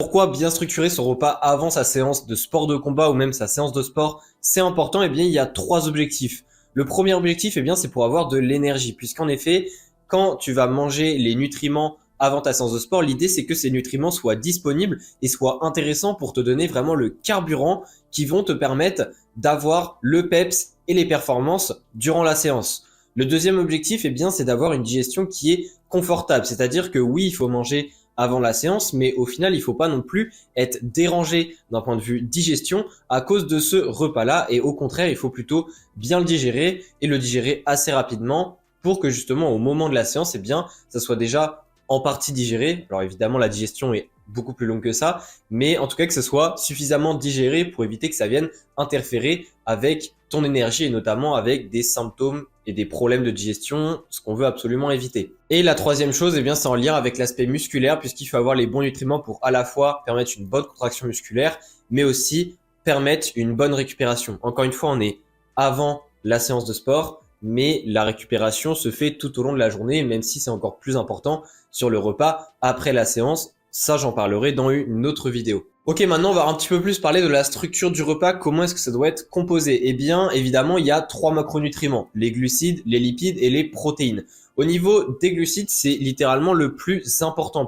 pourquoi bien structurer son repas avant sa séance de sport de combat ou même sa séance de sport, c'est important. Eh bien, il y a 3 objectifs. Le premier objectif, eh bien, c'est pour avoir de l'énergie, puisqu'en effet, quand tu vas manger les nutriments avant ta séance de sport, l'idée c'est que ces nutriments soient disponibles et soient intéressants pour te donner vraiment le carburant qui vont te permettre d'avoir le peps et les performances durant la séance. Le deuxième objectif, eh bien, c'est d'avoir une digestion qui est confortable. C'est-à-dire que oui, il faut manger avant la séance, mais au final, il faut pas non plus être dérangé d'un point de vue digestion à cause de ce repas-là. Et au contraire, il faut plutôt bien le digérer et le digérer assez rapidement pour que justement au moment de la séance, eh bien, ça soit déjà en partie digéré. Alors évidemment, la digestion est beaucoup plus longue que ça, mais en tout cas que ce soit suffisamment digéré pour éviter que ça vienne interférer avec ton énergie et notamment avec des symptômes et des problèmes de digestion, ce qu'on veut absolument éviter. Et la troisième chose, eh bien, c'est en lien avec l'aspect musculaire puisqu'il faut avoir les bons nutriments pour à la fois permettre une bonne contraction musculaire, mais aussi permettre une bonne récupération. Encore une fois, on est avant la séance de sport, mais la récupération se fait tout au long de la journée, même si c'est encore plus important sur le repas après la séance. Ça, j'en parlerai dans une autre vidéo. Ok, maintenant on va un petit peu plus parler de la structure du repas, comment est-ce que ça doit être composé. Eh bien, évidemment, il y a 3 macronutriments, les glucides, les lipides et les protéines. Au niveau des glucides, c'est littéralement le plus important